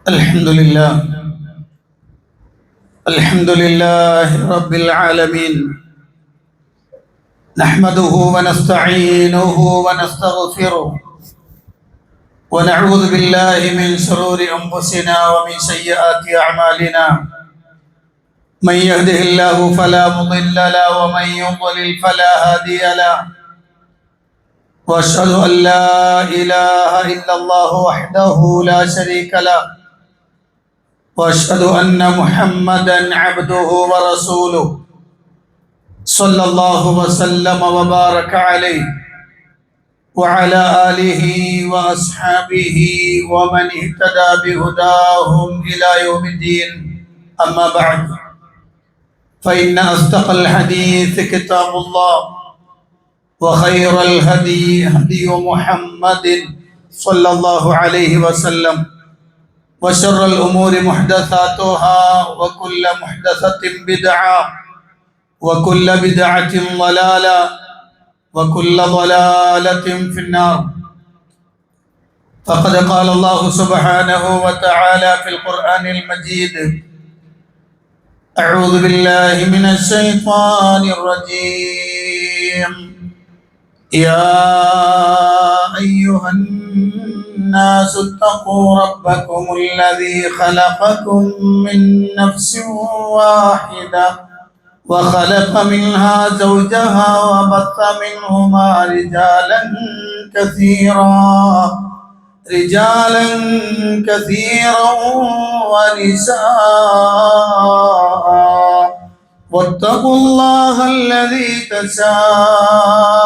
الحمد لله الحمد لله رب العالمين. نحمده ونستعينه ونستغفره ونعوذ بالله من شرور أنفسنا ومن سيئات أعمالنا. من يهده الله فلا مضل له ومن يضلل فلا هادي له. وأشهد أن لا إله إلا الله وحده لا شريك له، وأشهد أن محمدا عبده ورسوله صلى الله وسلم وبارك عليه وعلى آله وأصحابه ومن اهتدى بهداهم إلى يوم الدين. أما بعد، فإن أصدق الحديث كتاب الله، وخير الهدي هدي محمد صلى الله عليه وسلم، وشر الأمور محدثاتها، وكل محدثة بدعة، وكل بدعة ضلالة، وكل ضلالة في النار. فقد قال الله سبحانه وتعالى في القرآن المجيد: أعوذ بالله من الشيطان الرجيم. يا أيها الناس اتقوا ربكم الذي خلقكم من نفس واحدة وخلق منها زوجها وبث منهما رجالا كثيرا ونساء. واتقوا الله الذي تساءلون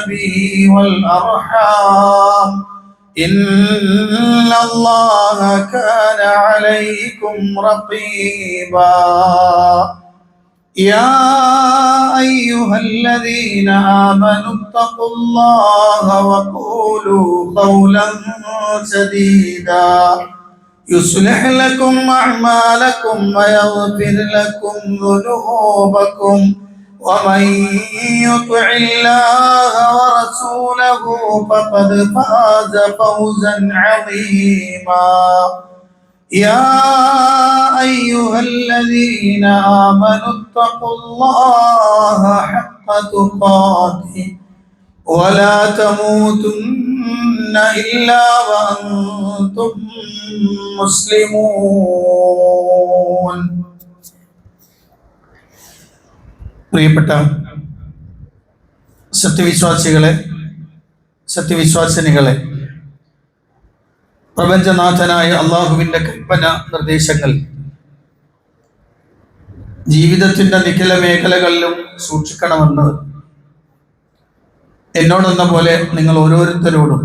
به والأرحام، إن الله كان عليكم رقيبا. يا أيها الذين آمنوا اتقوا الله وقولوا قولا سديدا يصلح لكم أعمالكم ويغفر لكم ذنوبكم، ومن يطع الله ورسوله فقد فاز فوزا عظيما. يا أيها الذين آمنوا اتقوا الله حق تقاته ولا تموتن إلا وأنتم مسلمون. പ്രിയപ്പെട്ട സത്യവിശ്വാസികളെ, സത്യവിശ്വാസിനികളെ, പ്രപഞ്ചനാഥനായ അള്ളാഹുവിൻ്റെ കൽപ്പന നിർദ്ദേശങ്ങൾ ജീവിതത്തിൻ്റെ നിഖില മേഖലകളിലും സൂക്ഷിക്കണമെന്ന് എന്നോടെന്ന പോലെ നിങ്ങൾ ഓരോരുത്തരോടും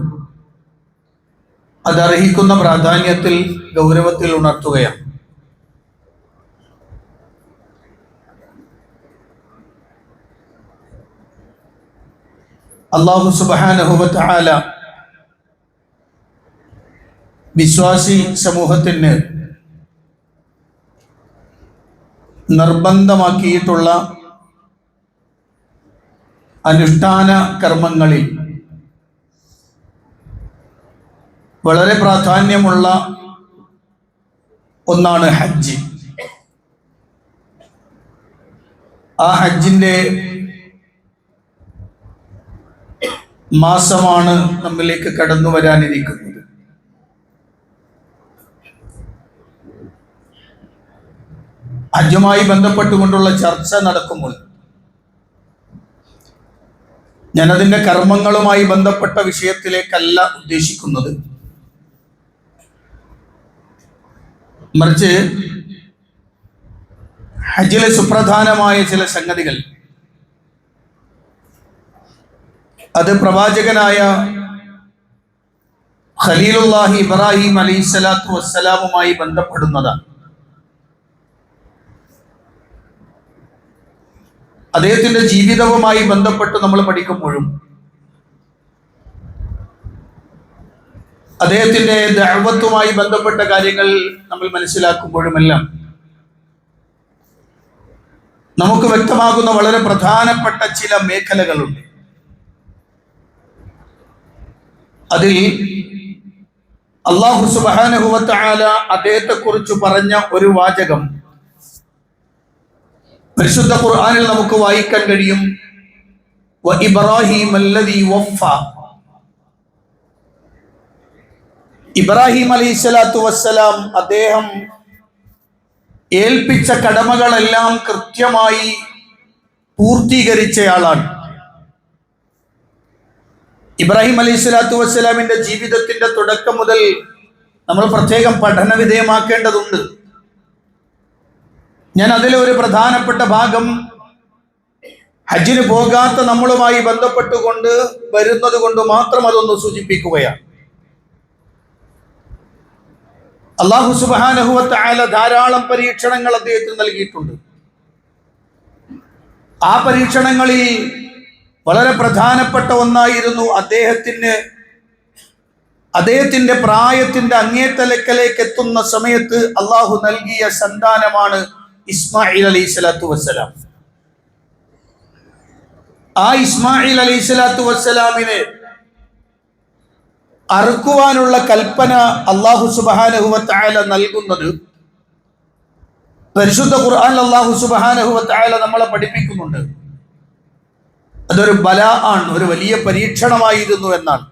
അതർഹിക്കുന്ന പ്രാധാന്യത്തിൽ, ഗൗരവത്തിൽ ഉണർത്തുകയാണ്. അല്ലാഹു സുബ്ഹാനഹു വ തആല വിശ്വാസി സമൂഹത്തിന് നിർബന്ധമാക്കിയിട്ടുള്ള അനുഷ്ഠാന കർമ്മങ്ങളിൽ വളരെ പ്രാധാന്യമുള്ള ഒന്നാണ് ഹജ്ജ്. ആ ഹജ്ജിൻ്റെ മാസമാണ് നമ്മിലേക്ക് കടന്നു വരാനിരിക്കുന്നത്. ഹജ്ജുമായി ബന്ധപ്പെട്ടുകൊണ്ടുള്ള ചർച്ച നടക്കുമ്പോൾ ഞാനതിൻ്റെ കർമ്മങ്ങളുമായി ബന്ധപ്പെട്ട വിഷയത്തിലേക്കല്ല ഉദ്ദേശിക്കുന്നത്, മറിച്ച് ഹജ്ജിലെ സുപ്രധാനമായ ചില സംഗതികൾ അത് പ്രവാചകനായ ഖലീലുല്ലാഹി ഇബ്രാഹിം അലൈഹിസ്സലാത്തു വസ്സലാമുമായി ബന്ധപ്പെടുന്നതാണ്. അദ്ദേഹത്തിന്റെ ജീവിതവുമായി ബന്ധപ്പെട്ട് നമ്മൾ പഠിക്കുമ്പോഴും അദ്ദേഹത്തിന്റെ ദഅവത്തുമായി ബന്ധപ്പെട്ട കാര്യങ്ങൾ നമ്മൾ മനസ്സിലാക്കുമ്പോഴുമെല്ലാം നമുക്ക് വ്യക്തമാകുന്ന വളരെ പ്രധാനപ്പെട്ട ചില മേഖലകളുണ്ട്. അതിൽ അല്ലാഹു സുബ്ഹാനഹു വ തആല അദ്ദേഹത്തെക്കുറിച്ച് പറഞ്ഞ ഒരു വാചകം പരിശുദ്ധ ഖുർആനിൽ നമുക്ക് വായിക്കാൻ കഴിയും. വ ഇബ്രാഹിം അല്ലദീ വഫ. ഇബ്രാഹിം അലൈഹിസ്സലാത്തു വസ്സലാം അദ്ദേഹം ഏൽപ്പിച്ച കടമകളെല്ലാം കൃത്യമായി പൂർത്തീകരിച്ചയാളാണ്. ഇബ്രാഹിം അലൈഹിസ്സലാത്തു വസ്സലാമിന്റെ ജീവിതത്തിന്റെ തുടക്കം മുതൽ നമ്മൾ പ്രത്യേകം പഠന വിധേയമാക്കേണ്ടതുണ്ട്. ഞാൻ അതിലെ ഒരു പ്രധാനപ്പെട്ട ഭാഗം ഹജ്ജിന് പോകാത്ത നമ്മളുമായി ബന്ധപ്പെട്ടുകൊണ്ട് വരുന്നത് കൊണ്ട് മാത്രം അതൊന്ന് സൂചിപ്പിക്കുകയാണ്. അല്ലാഹു സുബ്ഹാനഹു വ തആല ധാരാളം പരീക്ഷണങ്ങൾ അദ്ദേഹത്തിന് നൽകിയിട്ടുണ്ട്. ആ പരീക്ഷണങ്ങളിൽ വളരെ പ്രധാനപ്പെട്ട ഒന്നായിരുന്നു അദ്ദേഹത്തിന്റെ പ്രായത്തിന്റെ അങ്ങേത്തലക്കലേക്ക് എത്തുന്ന സമയത്ത് അള്ളാഹു നൽകിയ സന്താനമാണ് ഇസ്മായിൽ അലൈഹിസ്സലാത്തു വസ്സലാം. ആ ഇസ്മായിൽ അലൈഹിസ്സലാത്തു വസ്സലാമിനെ അറുക്കുവാനുള്ള കൽപ്പന അല്ലാഹു സുബ്ഹാനഹു വ തആല നൽകുന്നത് പരിശുദ്ധ ഖുർആൻ അല്ലാഹു സുബ്ഹാനഹു വ തആല നമ്മളെ പഠിപ്പിക്കുന്നുണ്ട്. അതൊരു ബലാ ആണ്, ഒരു വലിയ പരീക്ഷണമായിരുന്നു എന്നാണ്.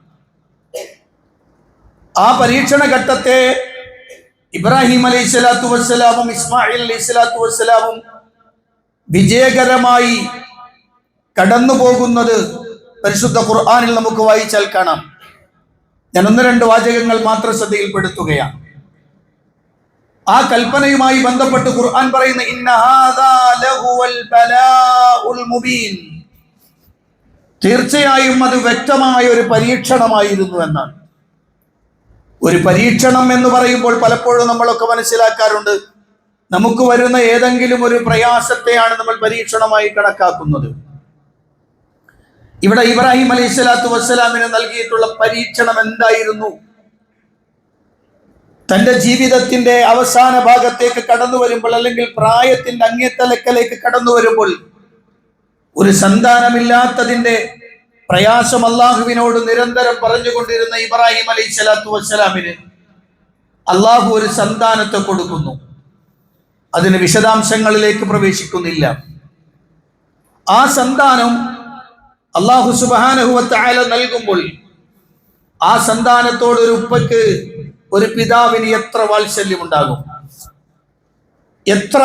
ആ പരീക്ഷണ ഘട്ടത്തെ ഇബ്രാഹിം അലൈഹിസ്സലാത്തു വസ്സലാമും ഇസ്മായിൽ അലൈഹിസ്സലാത്തു വസ്സലാമും വിജയകരമായി കടന്നു പോകുന്നത് പരിശുദ്ധ ഖുർആനിൽ നമുക്ക് വായിച്ചാൽ കാണാം. ഞാൻ ഒന്ന് രണ്ട് വാചകങ്ങൾ മാത്രം ശ്രദ്ധയിൽപ്പെടുത്തുകയാണ്. ആ കൽപ്പനയുമായി ബന്ധപ്പെട്ട് ഖുർആൻ പറയുന്ന ഇന്ന ഹാദാ ലഹുവൽ ബലാഉൽ മുബീൻ, തീർച്ചയായും അത് വ്യക്തമായ ഒരു പരീക്ഷണമായിരുന്നു എന്നാണ്. ഒരു പരീക്ഷണം എന്ന് പറയുമ്പോൾ പലപ്പോഴും നമ്മളൊക്കെ മനസ്സിലാക്കാറുണ്ട്, നമുക്ക് വരുന്ന ഏതെങ്കിലും ഒരു പ്രയാസത്തെയാണ് നമ്മൾ പരീക്ഷണമായി കണക്കാക്കുന്നത്. ഇവിടെ ഇബ്രാഹിം അലൈഹിസ്സലാത്തു വസ്സലാമിന് നൽകിയിട്ടുള്ള പരീക്ഷണം എന്തായിരുന്നു? തന്റെ ജീവിതത്തിന്റെ അവസാന ഭാഗത്തേക്ക് കടന്നു വരുമ്പോൾ, അല്ലെങ്കിൽ പ്രായത്തിന്റെ അങ്ങേത്തലക്കലേക്ക് കടന്നു വരുമ്പോൾ, ഒരു സന്താനമില്ലാത്തതിന്റെ പ്രയാസം അള്ളാഹുവിനോട് നിരന്തരം പറഞ്ഞുകൊണ്ടിരുന്ന ഇബ്രാഹിം അലൈഹിസ്സലാത്തു വസ്സലാമിന് അള്ളാഹു ഒരു സന്താനത്തെ കൊടുക്കുന്നു. അതിന് വിശദാംശങ്ങളിലേക്ക് പ്രവേശിക്കുന്നില്ല. ആ സന്താനം അല്ലാഹു സുബ്ഹാനഹു വ തആല നൽകുമ്പോൾ ആ സന്താനത്തോട് ഒരു ഉപ്പയ്ക്ക്, ഒരു പിതാവിന് എത്ര വാത്സല്യം ഉണ്ടാകും, എത്ര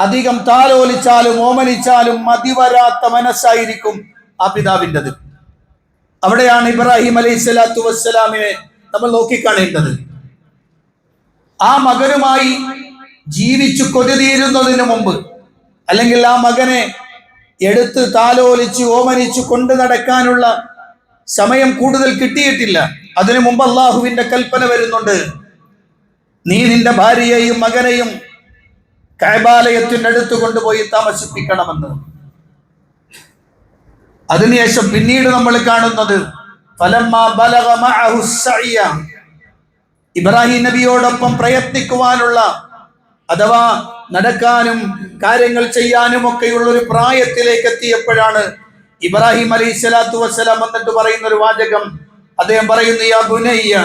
അധികം താലോലിച്ചാലും ഓമനിച്ചാലും മതിവരാത്ത മനസ്സായിരിക്കും ആ പിതാവിൻ്റെത്. അവിടെയാണ് ഇബ്രാഹിം അലൈഹിസ്സലാത്തു വസ്സലാമിനെ നമ്മൾ നോക്കിക്കാണേണ്ടത്. ആ മകനുമായി ജീവിച്ചു കൊതിതീരുന്നതിന് മുമ്പ്, അല്ലെങ്കിൽ ആ മകനെ എടുത്ത് താലോലിച്ച് ഓമനിച്ച് കൊണ്ടു നടക്കാനുള്ള സമയം കൂടുതൽ കിട്ടിയിട്ടില്ല. അതിനു മുമ്പ് അള്ളാഹുവിന്റെ കൽപ്പന വരുന്നുണ്ട്, നീ നിന്റെ ഭാര്യയെയും മകനെയും കഅബാലയത്തിന്റെ അടുത്ത് കൊണ്ടുപോയി താമസിപ്പിക്കണമെന്ന്. അതിനുശേഷം പിന്നീട് നമ്മൾ കാണുന്നത് ഫലമ്മാ ബലഗ മഅഹു സഅയ, ഇബ്രാഹിം നബിയോടൊപ്പം പ്രയത്നിക്കുവാനുള്ള, അഥവാ നടക്കാനും കാര്യങ്ങൾ ചെയ്യാനും ഒക്കെയുള്ള ഒരു പ്രായത്തിലേക്ക് എത്തിയപ്പോഴാണ് ഇബ്രാഹിം അലൈഹിസ്സലാത്തു വസ്സലാം വന്നിട്ട് പറയുന്ന ഒരു വാചകം. അദ്ദേഹം പറയുന്നു, യാ ബുനയ്യ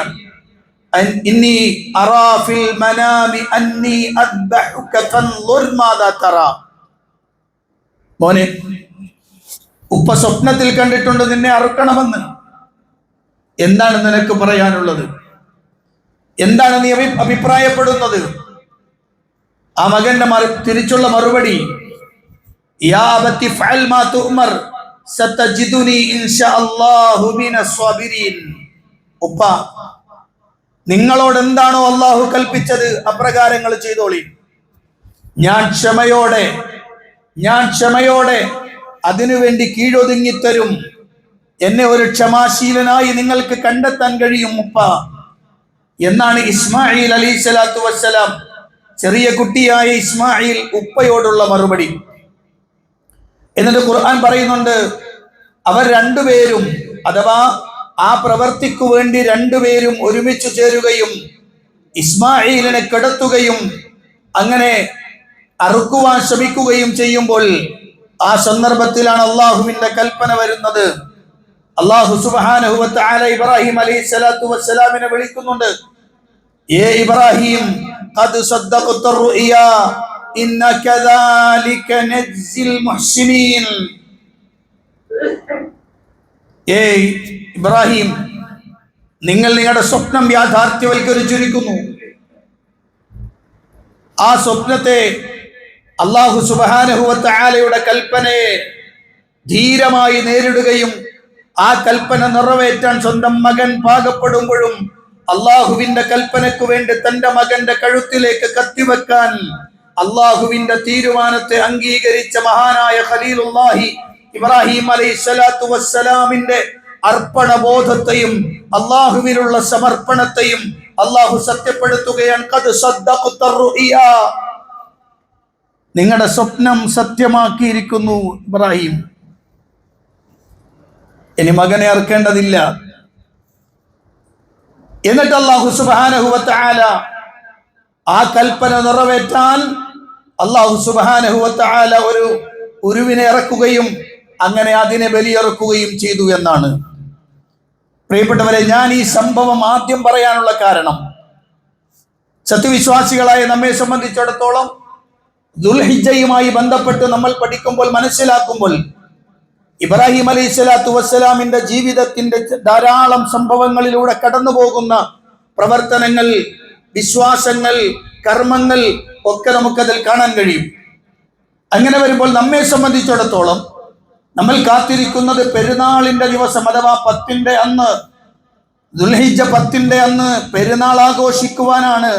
ഇന്നി അറാ ഫിൽ മനാമി അന്നി അദ്ബഹുക ഫൻദുർ മാദാ തറാ. മോനെ, ഉപ്പ സ്വപ്നത്തിൽ കണ്ടിട്ടുണ്ട് നിന്നെ അറുക്കണമെന്ന്. എന്താണ് നിനക്ക് പറയാനുള്ളത്? എന്താണ് നീ അഭിപ്രായപ്പെടുന്നത്? ആ മകന്റെ തിരിച്ചുള്ള മറുപടി, യാ അബതി ഫഅൽ മാ തുഅ്മർ സതജിദുനി ഇൻഷാഅല്ലാഹു മിനസ് സ്വാബിരീൻ. ഉപ്പ, നിങ്ങളോട് എന്താണോ അല്ലാഹു കൽപ്പിച്ചത് അപ്രകാരങ്ങൾ ചെയ്തോളി. ഞാൻ ക്ഷമയോടെ അതിനുവേണ്ടി കീഴൊതുങ്ങിത്തരും. എന്നെ ഒരു ക്ഷമാശീലനായി നിങ്ങൾക്ക് കണ്ടെത്താൻ കഴിയും ഉപ്പ എന്നാണ് ഇസ്മായിൽ അലൈഹിസ്സലാത്തു വസ്സലാം, ചെറിയ കുട്ടിയായ ഇസ്മായിൽ ഉപ്പയോടുള്ള മറുപടി. എന്നിട്ട് ഖുർആൻ പറയുന്നുണ്ട്, അവർ രണ്ടുപേരും, അഥവാ ആ പ്രവർത്തിക്കു വേണ്ടി രണ്ടുപേരും ഒരുമിച്ച് ചേരുകയും ഇസ്മായിലിനെ കിടത്തുകയും അങ്ങനെ അറുക്കുവാൻ ശ്രമിക്കുകയും ചെയ്യുമ്പോൾ ആ സന്ദർഭത്തിലാണ് അള്ളാഹുവിന്റെ കൽപ്പന വരുന്നത്. അല്ലാഹു സുബ്ഹാനഹു വ തആല ഇബ്രാഹിം അലൈഹിസ്സലാത്തു വസ്സലാമിനെ വിളിക്കുന്നുണ്ട്, ഏ ഇബ്രാഹിം ഖദ് സദ്ദഖത റുഇയ ഇന്ന കദാലിക നജ്സിൽ മുഹ്സിനീൻ. ഏ ഇബ്രാഹിം, നിങ്ങൾ നിങ്ങളുടെ സ്വപ്നം യാഥാർത്ഥ്യവൽക്കരിച്ചിരിക്കുന്നു. ആ സ്വപ്നത്തെ അല്ലാഹു സുബ്ഹാനഹു വ തആലയുടെ കൽപ്പനയെ ധീരമായി നേരിടുകയും ആ കൽപ്പന നിറവേറ്റാൻ സ്വന്തം മകൻ പാകപ്പെടുമ്പോഴും അള്ളാഹുവിന്റെ കൽപ്പനയ്ക്ക് വേണ്ടി തന്റെ മകന്റെ കഴുത്തിലേക്ക് കത്തിവെക്കാൻ അള്ളാഹുവിന്റെ തീരുമാനത്തെ അംഗീകരിച്ച മഹാനായ ഖലീലുല്ലാഹി ഇബ്രാഹിം അലൈഹിസ്സലാത്തു വസ്സലാമിന്റെ അർപ്പണബോധത്തെയും അള്ളാഹുവിലുള്ള സമർപ്പണത്തെയും അള്ളാഹു സത്യപ്പെടുത്തുകയാണ്. ഖദ് സദ്ദഖത റുഇയ, നിങ്ങളുടെ സ്വപ്നം സത്യമാക്കിയിരിക്കുന്നു ഇബ്രാഹിം. ഇനി മകനെ അറുക്കേണ്ടതില്ല. എന്നിട്ട് അല്ലാഹു സുബ്ഹാനഹു വ തആല ആ കൽപ്പന നിറവേറ്റാൻ അല്ലാഹു സുബ്ഹാനഹു വ തആല ഒരു ഉരുവിനെ ഇറക്കുകയും അങ്ങനെ അതിനെ ബലിയിറക്കുകയും ചെയ്തു എന്നാണ്. പ്രിയപ്പെട്ടവരെ, ഞാൻ ഈ സംഭവം ആദ്യം പറയാനുള്ള കാരണം, സത്യവിശ്വാസികളായ നമ്മെ സംബന്ധിച്ചിടത്തോളം ദുൽഹിജ്ജയുമായി ബന്ധപ്പെട്ട് നമ്മൾ പഠിക്കുമ്പോൾ മനസ്സിലാക്കുമ്പോൾ ഇബ്രാഹിം അലൈഹിസ്സലാത്തു വസ്സലാമിന്റെ ജീവിതത്തിന്റെ ധാരാളം സംഭവങ്ങളിലൂടെ കടന്നു പോകുന്ന പ്രവർത്തനങ്ങൾ, വിശ്വാസങ്ങൾ, കർമ്മങ്ങൾ ഒക്കെ നമുക്കതിൽ കാണാൻ കഴിയും. അങ്ങനെ വരുമ്പോൾ നമ്മെ സംബന്ധിച്ചിടത്തോളം നമ്മൾ കാത്തിരിക്കുന്നത് പെരുന്നാളിന്റെ ദിവസം, അഥവാ 10-ന്റെ അന്ന്, ദുൽഹിജ്ജ 10-ന്റെ അന്ന് പെരുന്നാൾ ആഘോഷിക്കുവാനാണ്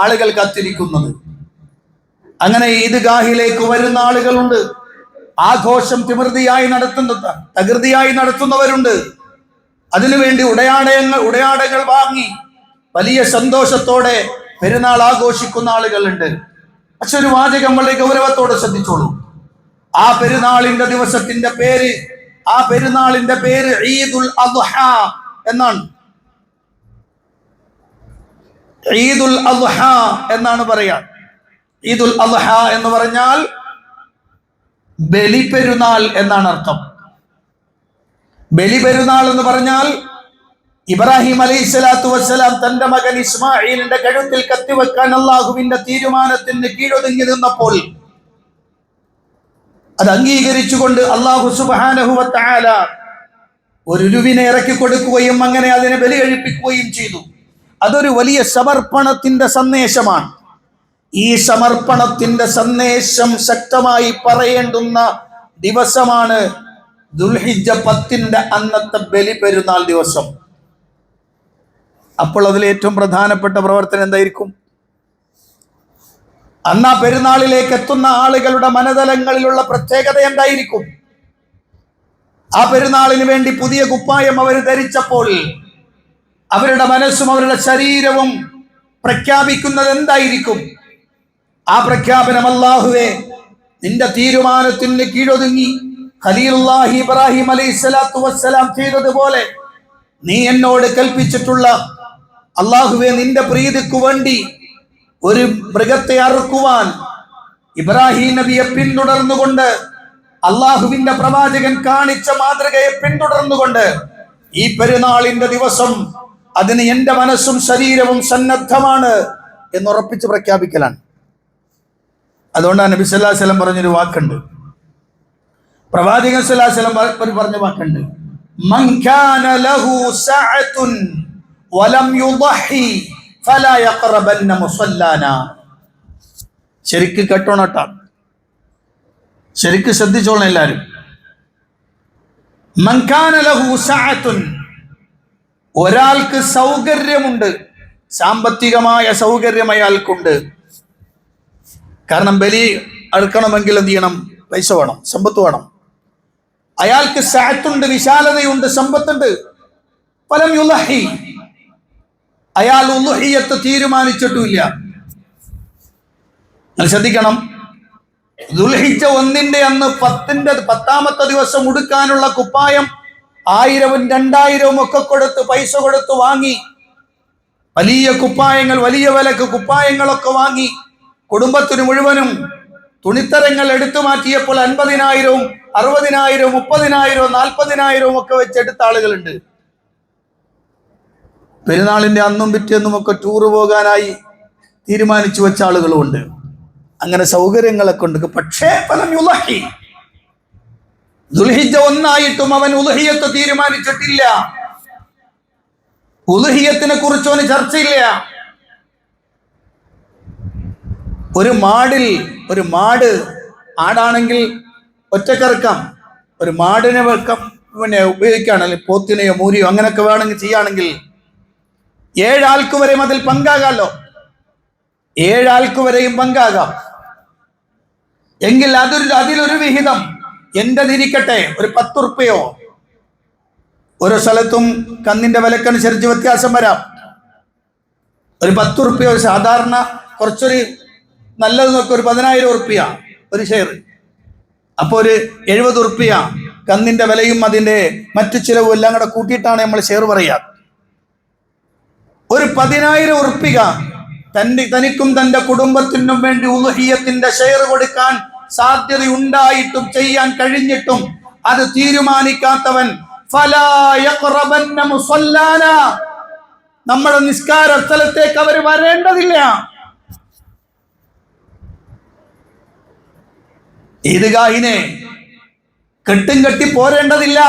ആളുകൾ കാത്തിരിക്കുന്നത്. അങ്ങനെ ഈദ്ഗാഹിലേക്ക് വരുന്ന ആളുകളുണ്ട്. ആഘോഷം തകൃതിയായി നടത്തുന്നവരുണ്ട്. അതിനുവേണ്ടി ഉടയാടകൾ വാങ്ങി വലിയ സന്തോഷത്തോടെ പെരുന്നാൾ ആഘോഷിക്കുന്ന ആളുകളുണ്ട്. പക്ഷെ ഒരു വാചകം വളരെ ഗൗരവത്തോടെ ശ്രദ്ധിച്ചോളൂ. ആ പെരുന്നാളിന്റെ ദിവസത്തിന്റെ പേര്, ആ പെരുന്നാളിന്റെ പേര് ഈദുൽ അദ്ഹ എന്നാണ്. ഈദുൽ അദ്ഹ എന്നാണ് പറയാ. ഈദുൽ അദ്ഹ എന്ന് പറഞ്ഞാൽ ബലിപെരുന്നാൾ എന്നാണ് അർത്ഥം. ബലിപെരുന്നാൾ എന്ന് പറഞ്ഞാൽ ഇബ്രാഹിം അലൈഹിസ്സലാത്തു വസ്സലാം തന്റെ മകൻ ഇസ്മാഈലിന്റെ കഴുത്തിൽ കത്തിവെക്കാൻ അള്ളാഹുവിന്റെ തീരുമാനത്തിന് കീഴൊതുങ്ങി നിന്നപ്പോൾ അത് അംഗീകരിച്ചുകൊണ്ട് അല്ലാഹു സുബ്ഹാനഹു വ തആല ഒരു ഉരുവിനെ ഇറക്കി കൊടുക്കുകയും അങ്ങനെ അതിനെ ബലി കഴിപ്പിക്കുകയും ചെയ്തു. അതൊരു വലിയ സമർപ്പണത്തിന്റെ സന്ദേശമാണ്. ഈ സമർപ്പണത്തിന്റെ സന്ദേശം ശക്തമായി പറയേണ്ടുന്ന ദിവസമാണ് ദുൽഹിജ്ജ 10-ന്റെ അന്നത്തെ ബലി പെരുന്നാൾ ദിവസം. അപ്പോൾ അതിൽ ഏറ്റവും പ്രധാനപ്പെട്ട പ്രവർത്തനം എന്തായിരിക്കും? അന്ന് ആ പെരുന്നാളിലേക്ക് എത്തുന്ന ആളുകളുടെ മനതലങ്ങളിലുള്ള പ്രത്യേകത എന്തായിരിക്കും? ആ പെരുന്നാളിന് വേണ്ടി പുതിയ കുപ്പായം അവർ ധരിച്ചപ്പോൾ അവരുടെ മനസ്സും അവരുടെ ശരീരവും പ്രഖ്യാപിക്കുന്നത് എന്തായിരിക്കും? ആ പ്രഖ്യാപനം, അല്ലാഹുവേ, നിന്റെ തീരുമാനത്തിന് കീഴൊതുങ്ങി ഖലീലുല്ലാഹി ഇബ്രാഹിം അലൈഹിസ്സലാത്തു വസ്സലാം ചെയ്തതുപോലെ നീ എന്നോട് കൽപ്പിച്ചിട്ടുള്ള, അല്ലാഹുവേ, നിന്റെ പ്രീതിക്കു വേണ്ടി ഒരു മൃഗത്തെ അറുക്കുവാൻ ഇബ്രാഹിം നബിയെ പിന്തുടർന്നുകൊണ്ട്, അള്ളാഹുവിന്റെ പ്രവാചകൻ കാണിച്ച മാതൃകയെ പിന്തുടർന്നുകൊണ്ട് ഈ പെരുന്നാളിന്റെ ദിവസം അതിന് എന്റെ മനസ്സും ശരീരവും സന്നദ്ധമാണ് എന്നുറപ്പിച്ച് പ്രഖ്യാപിക്കലാണ്. അതുകൊണ്ടാണ് നബി സല്ലല്ലാഹു അലൈഹി വസല്ലം പറഞ്ഞൊരു വാക്കുണ്ട്, പ്രവാചകൻ സല്ലല്ലാഹു അലൈഹി വസല്ലം പറഞ്ഞ വാക്കുണ്ട്, മൻ കാന ലഹു സഅതുൻ വലം യുദഹി ഫലാ യഖറബന്ന മുസല്ലാനാ. ശരിക്ക് കേട്ടോണട്ടാ, ശരിക്ക് ശ്രദ്ധിച്ചോളണം എല്ലാവരും. മൻ കാന ലഹു സഅതുൻ, ഒരാൾക്ക് സൗകര്യമുണ്ട്, സാമ്പത്തികമായ സൗകര്യം അയാൾക്കുണ്ട്. കാരണം ബലി അടുക്കണമെങ്കിൽ എന്ത് ചെയ്യണം? പൈസ വേണം, സമ്പത്ത് വേണം. അയാൾക്ക് സഅത്തുണ്ട്, വിശാലതയുണ്ട്, സമ്പത്തുണ്ട്. ഫലം യുളഹി, അയാൾ ഉളുഹിയത്ത് തീരുമാനിച്ചിട്ടുമില്ല. ശ്രദ്ധിക്കണം, ദുൽഹിജ്ജ 1-ന്റെ അന്ന് 10-ാമത്തെ ദിവസം ഉടുക്കാനുള്ള കുപ്പായം 1000-ഉം 2000-ഉം ഒക്കെ കൊടുത്ത്, പൈസ കൊടുത്ത് വാങ്ങി, വലിയ കുപ്പായങ്ങൾ, വലിയ വിലക്ക് കുപ്പായങ്ങളൊക്കെ വാങ്ങി കുടുംബത്തിന് മുഴുവനും തുണിത്തരങ്ങൾ എടുത്തു മാറ്റിയപ്പോൾ 50,000-ഉം 60,000-ഉം 30,000-ഉം 40,000-ഉം ഒക്കെ വെച്ചെടുത്ത ആളുകളുണ്ട്. പെരുന്നാളിൻ്റെ അന്നും പിറ്റേന്നുമൊക്കെ ടൂറ് പോകാനായി തീരുമാനിച്ചു വെച്ച ആളുകളുമുണ്ട്. അങ്ങനെ സൗകര്യങ്ങളൊക്കെ ഉണ്ട്. പക്ഷേ ഫലം യുളഹി, ദുൽഹിജ്ജ ഒന്നായിട്ടും അവൻ ഉളുഹിയത്ത് തീരുമാനിച്ചിട്ടില്ല. ഉളുഹിയത്തിനെ കുറിച്ച് അവന് ചർച്ചയില്ല. ഒരു മാട് ആടാണെങ്കിൽ ഒറ്റക്കറക്കാം, ഒരു മാടിനെ ഉപയോഗിക്കുകയാണെങ്കിൽ പോത്തിനെയോ മൂരിയോ അങ്ങനെയൊക്കെ വേണമെങ്കിൽ ചെയ്യുകയാണെങ്കിൽ 7 ആൾക്ക് വരെയും അതിൽ പങ്കാകാമല്ലോ. 7 ആൾക്ക് വരെയും പങ്കാകാം. എങ്കിൽ അതിലൊരു വിഹിതം എന്റേതിരിക്കട്ടെ, ഒരു 10 റുപ്യയോ. ഓരോ സ്ഥലത്തും കന്നിന്റെ വിലക്കനുസരിച്ച് വ്യത്യാസം വരാം. ഒരു 10 റുപ്യ, സാധാരണ കുറച്ചൊരു നല്ലത് നോക്കി ഒരു 10,000 റുപ്യ ഒരു ഷെയർ. അപ്പോൾ ഒരു 70 റുപ്യ കന്നിന്റെ വിലയും അതിന്റെ മറ്റു ചിലവും എല്ലാം കൂടെ കൂട്ടിയിട്ടാണ് നമ്മൾ ഷെയർ പറയുക. ഒരു 10,000 റുപ്യ തനിക്കും തന്റെ കുടുംബത്തിനും വേണ്ടി ഉളുഹിയത്തിന്റെ ഷെയർ കൊടുക്കാൻ സാധ്യതയുണ്ടായിട്ടും ചെയ്യാൻ കഴിഞ്ഞിട്ടും അത് തീരുമാനിക്കാത്തവൻ ഫലാ യഖറബന്ന മുസല്ലാന, നമ്മുടെ നിസ്കാര സ്ഥലത്തേക്ക് അവർ വരേണ്ടതില്ല. ഈദ്ഗാഹിനെ കെട്ടും കെട്ടി പോരേണ്ടതില്ല.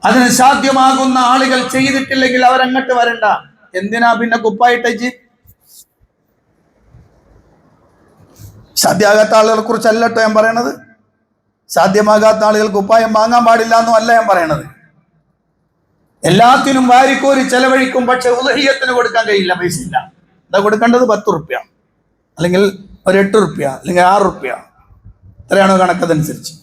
അതിന് സാധ്യമാകുന്ന ആളുകൾ ചെയ്തിട്ടില്ലെങ്കിൽ അവരങ്ങോട്ട് വരണ്ട. എന്തിനാ പിന്നെ കുപ്പായിട്ടേച്ച്? സാധ്യമാകാത്ത ആളുകളെ കുറിച്ചല്ലോ ഞാൻ പറയണത്. സാധ്യമാകാത്ത ആളുകൾ കുപ്പായം വാങ്ങാൻ പാടില്ല എന്നും അല്ല ഞാൻ പറയണത്. എല്ലാത്തിനും വാരിക്കോരി ചെലവഴിക്കും, പക്ഷെ ഉളുഹിയത്തിന് കൊടുക്കാൻ കഴിയില്ല, പൈസ ഇല്ല. എന്താ കൊടുക്കേണ്ടത്? 10 റുപ്യ അല്ലെങ്കിൽ ഒരു 8 റുപ്യ അല്ലെങ്കിൽ 6 റുപ്യ, എത്രയാണോ കണക്കതനുസരിച്ച്.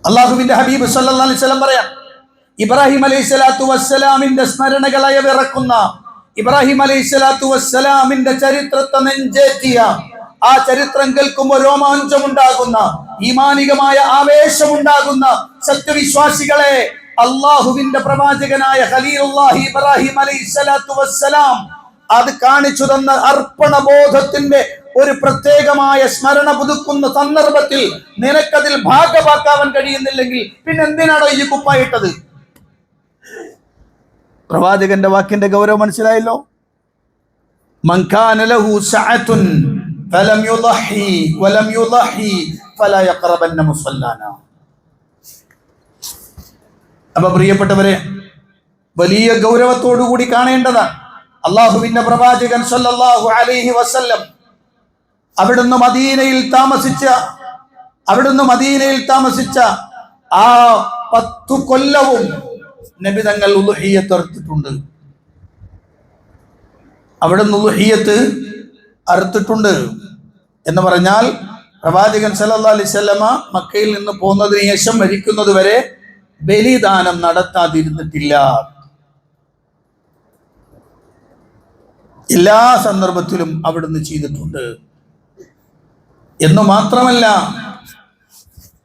അള്ളാഹുവിന്റെ ഹബീബ് സല്ലല്ലാഹു അലൈഹി വസല്ലം പറയാം, ഇബ്രാഹിം അലൈഹിസ്സലാത്തു വസ്സലാമിന്റെ സ്മരണകൾ അയവിറക്കുന്ന, ഇബ്രാഹിം അലൈഹിസ്സലാത്തു വസ്സലാമിന്റെ ചരിത്രത്തെ നെഞ്ചേറ്റിയ, ആ ചരിത്രം കേൾക്കുമ്പോൾ രോമാഞ്ചമുണ്ടാകുന്ന, ഈമാനികമായ ആവേശമുണ്ടാകുന്ന സത്യവിശ്വാസികളെ, അള്ളാഹുവിന്റെ പ്രവാചകനായ ഖലീലുല്ലാഹി ഇബ്രാഹിം അലൈഹിസ്സലാത്തു വസ്സലാം അത് കാണിച്ചു തന്ന അർപ്പണബോധത്തിന്റെ ഒരു പ്രത്യേകമായ സ്മരണ പുതുക്കുന്ന സന്ദർഭത്തിൽ നിനക്കതിൽ ഭാഗമാക്കാവാൻ കഴിയുന്നില്ലെങ്കിൽ പിന്നെ എന്തിനാണോ ഈ കുപ്പായിട്ടത്? പ്രവാചകന്റെ വാക്കിന്റെ ഗൗരവം മനസ്സിലായല്ലോ. മൻ കാന ലഹു സഅതുൻ ഫലം യുളഹി വലം യുളഹി ഫലാ യഖറബന്ന മുസല്ലാന. അപ്പൊ പ്രിയപ്പെട്ടവരെ, വലിയ ഗൗരവത്തോടു കൂടി കാണേണ്ടതാണ്. അള്ളാഹുവിന്റെ പ്രവാചകൻ സല്ലല്ലാഹു അലൈഹി വസല്ലം അവിടുന്ന് മദീനയിൽ താമസിച്ച ആ 10 കൊല്ലവും നബി തങ്ങൾ ഉളുഹിയ്യത്ത് അറുത്തിട്ടുണ്ട്. അവിടുന്ന് ഉളുഹിയ്യത്ത് അറുത്തിട്ടുണ്ട് എന്ന് പറഞ്ഞാൽ പ്രവാചകൻ സല്ലല്ലാഹു അലൈഹി വസല്ലമ മക്കയിൽ നിന്ന് പോകുന്നതിന് ശേഷം മരിക്കുന്നത് വരെ ബലിദാനം നടത്താതിരുന്നിട്ടില്ല. എല്ലാ സന്ദർഭത്തിലും അവിടുന്ന് ചെയ്തിട്ടുണ്ട്. എന്നു മാത്രമല്ല,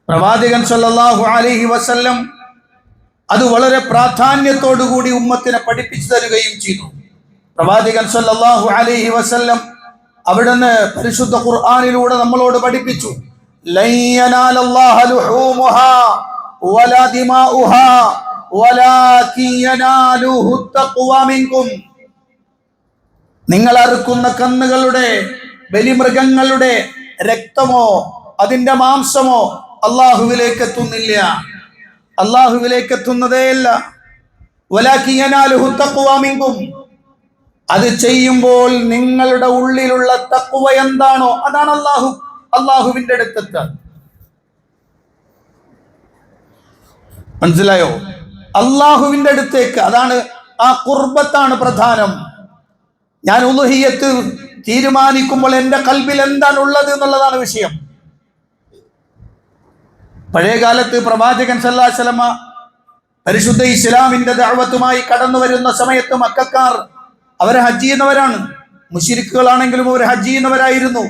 പ്രവാചകൻ സല്ലല്ലാഹു അലൈഹി വസല്ലം അത് വളരെ പ്രാധാന്യത്തോടുകൂടി ഉമ്മത്തിനെ പഠിപ്പിച്ചു തരികയും ചെയ്തു. പ്രവാചകൻ സല്ലല്ലാഹു അലൈഹി വസല്ലം അവിടുന്ന് പരിശുദ്ധ ഖുർആനിലൂടെ നമ്മളോട് പഠിപ്പിച്ചു, ലൻ യനാലല്ലാഹ ലുഹൂമുഹാ വലാ ദിമാഉഹാ വലാകിൻ യനാലുഹു തഖ്വ മിൻകും. നിങ്ങൾ അറുക്കുന്ന കന്നുകളുടെ, ബലിമൃഗങ്ങളുടെ രക്തമോ അതിന്റെ മാംസമോ അള്ളാഹുവിലേക്ക് എത്തുന്നില്ല, അള്ളാഹുവിലേക്ക് എത്തുന്നതേയല്ല. വലാകിൻ യനാലുഹു തഖ്വ മിൻകും. അത് ചെയ്യുമ്പോൾ നിങ്ങളുടെ ഉള്ളിലുള്ള തഖ്വ എന്താണോ അതാണ് അള്ളാഹുവിന്റെ അടുത്തെത്തുക. മനസ്സിലായോ? അള്ളാഹുവിന്റെ അടുത്തേക്ക്, അതാണ് ആ ഖുർബത്താണ് പ്രധാനം. ഞാൻ ഉളുഹിയ്യത്ത് തീരുമാനിക്കുമ്പോൾ എൻ്റെ കൽബിൽ എന്താണ് ഉള്ളത് എന്നുള്ളതാണ് വിഷയം. പഴയ കാലത്ത് പ്രവാചകൻ സല്ലല്ലാഹു അലൈഹി വസല്ലമ പരിശുദ്ധ ഇസ്ലാമിന്റെ ദഅവത്തുമായി കടന്നു വരുന്ന സമയത്ത് മക്കക്കാർ അവരെ ഹജ്ജ് ചെയ്യുന്നവരാണ്. മുശ്രിക്കുകളാണെങ്കിലും അവർ ഹജ്ജ് ചെയ്യുന്നവരായിരുന്നു.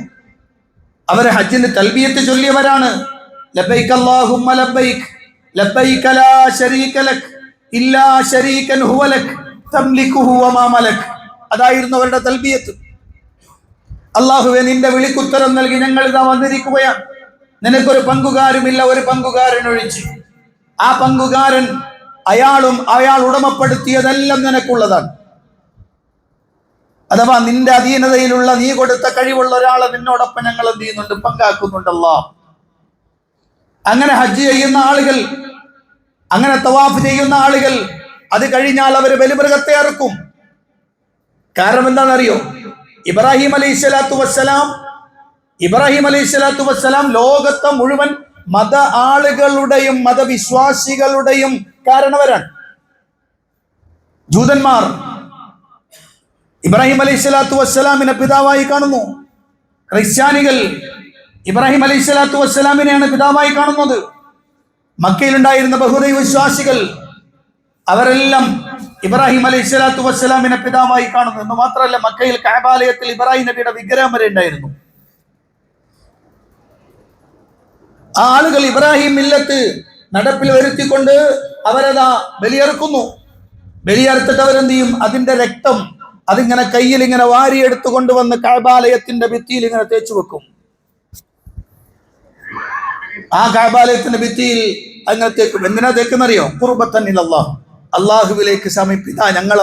അവർ ഹജ്ജിന് തൽബിയത്ത് ചൊല്ലിയവരാണ്. ലബ്ബൈക അല്ലാഹുമ്മ ലബ്ബൈക ലബ്ബൈക ലാ ശരീക ലക് ഇല്ലാ ശരീകൻ ഹുവ ലക് തംലികുഹു വമാ മലക്. അതായിരുന്നു അവരുടെ തൽബിയത്ത്. അല്ലാഹുവേ, നിന്റെ വിളിക്കുത്തരം നൽകി ഞങ്ങൾ ഇതാ വന്നിരിക്കുകയാണ്. നിനക്കൊരു പങ്കുകാരുമില്ല, ഒരു പങ്കുകാരൻ ഒഴിച്ച്. ആ പങ്കുകാരൻ അയാൾ ഉടമപ്പെടുത്തിയതെല്ലാം നിനക്കുള്ളതാണ്. അഥവാ നിന്റെ അധീനതയിലുള്ള നീ കൊടുത്ത കഴിവുള്ള ഒരാളെ നിന്നോടൊപ്പം ഞങ്ങൾ എന്ത് ചെയ്യുന്നുണ്ട്, പങ്കാക്കുന്നുണ്ടല്ലോ. അങ്ങനെ ഹജ്ജ് ചെയ്യുന്ന ആളുകൾ, അങ്ങനെ തവാഫ് ചെയ്യുന്ന ആളുകൾ, അത് കഴിഞ്ഞാൽ അവർ ബലിമൃഗത്തെ അറുക്കും. കാരണം എന്താണെന്നറിയോ? ഇബ്രാഹിം അലൈഹിസ്സലാത്തു വസ്സലാം ലോകത്തെ മുഴുവൻ മത ആളുകളുടെയും മതവിശ്വാസികളുടെയും കാരണവരാണ്. ജൂതന്മാർ ഇബ്രാഹിം അലൈഹിസ്സലാത്തു വസ്സലാമിനെ പിതാവായി കാണുന്നു. ക്രിസ്ത്യാനികൾ ഇബ്രാഹിം അലൈഹിസ്സലാത്തു വസ്സലാമിനെയാണ് പിതാവായി കാണുന്നത്. മക്കയിലുണ്ടായിരുന്ന ബഹുദൈവ വിശ്വാസികൾ അവരെല്ലാം ഇബ്രാഹിം അലൈഹിസ്സലാത്തു വസ്സലാമിനെ പിതാവായി കാണുന്നു. എന്ന് മാത്രമല്ല, മക്കയിൽ കഅബാലയത്തിൽ ഇബ്രാഹിം നബിയുടെ വിഗ്രഹം വരെ ഉണ്ടായിരുന്നു. ആ ആളുകൾ ഇബ്രാഹിം മില്ലത്ത് നടപ്പിൽ വരുത്തിക്കൊണ്ട് അവരതാ ബലിയറുക്കുന്നു. ബലിയറുത്തിട്ട് അവരെന്ത് ചെയ്യും? അതിന്റെ രക്തം അതിങ്ങനെ കയ്യിൽ ഇങ്ങനെ വാരിയെടുത്തു കൊണ്ടുവന്ന് കഅബാലയത്തിന്റെ ഭിത്തിയിൽ ഇങ്ങനെ തേച്ചു വെക്കും. ആ കഅബാലയത്തിന്റെ ഭിത്തിയിൽ അങ്ങനെ തേക്കും. എന്തിനാ തേക്കുന്നറിയോ? ഖുർബത്തൻ ഇലല്ലാഹ്, അള്ളാഹുവിലേക്ക് സമീപിതാ, ഞങ്ങൾ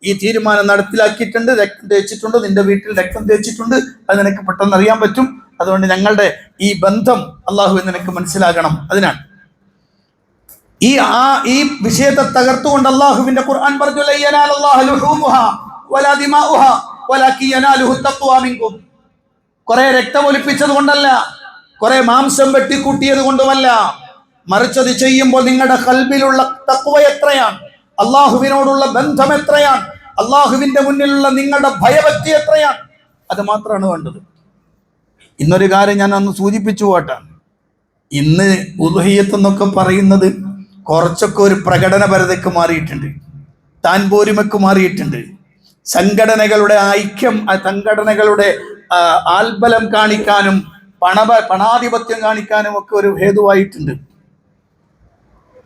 ഈ തീരുമാനം നടപ്പിലാക്കിയിട്ടുണ്ട്, രക്തം തേച്ചിട്ടുണ്ട്, നിന്റെ വീട്ടിൽ രക്തം തേച്ചിട്ടുണ്ട്, അത് നിനക്ക് പെട്ടെന്ന് അറിയാൻ പറ്റും. അതുകൊണ്ട് ഞങ്ങളുടെ ഈ ബന്ധം അള്ളാഹു നിനക്ക് മനസ്സിലാകണം. അതിനാണ് ഈ വിഷയത്തെ തകർത്തുകൊണ്ട് അള്ളാഹുവിന്റെ ഖുർആൻ പറഞ്ഞു, കുറെ രക്തം ഒലിപ്പിച്ചത് കൊണ്ടല്ല, കുറെ മാംസം വെട്ടിക്കൂട്ടിയത് കൊണ്ടുമല്ല, മറിച്ചത് ചെയ്യുമ്പോൾ നിങ്ങളുടെ ഖൽബിലുള്ള തഖ്വ എത്രയാണ്, അള്ളാഹുവിനോടുള്ള ബന്ധം എത്രയാണ്, അള്ളാഹുവിന്റെ മുന്നിലുള്ള നിങ്ങളുടെ ഭയഭക്തി എത്രയാണ്, അത് മാത്രമാണ് വേണ്ടത്. ഇന്നൊരു കാര്യം ഞാൻ അന്ന് സൂചിപ്പിച്ചു പോട്ടെ. ഇന്ന് ഉളുഹിയ്യത്ത് എന്നൊക്കെ പറയുന്നത് കുറച്ചൊക്കെ ഒരു പ്രകടനപരതയ്ക്ക് മാറിയിട്ടുണ്ട്, താൻ പോരിമയ്ക്ക് മാറിയിട്ടുണ്ട്. സംഘടനകളുടെ ഐക്യം, സംഘടനകളുടെ ആൽബലം കാണിക്കാനും പണാധിപത്യം കാണിക്കാനും ഒക്കെ ഒരു ഹേതുവായിട്ടുണ്ട്.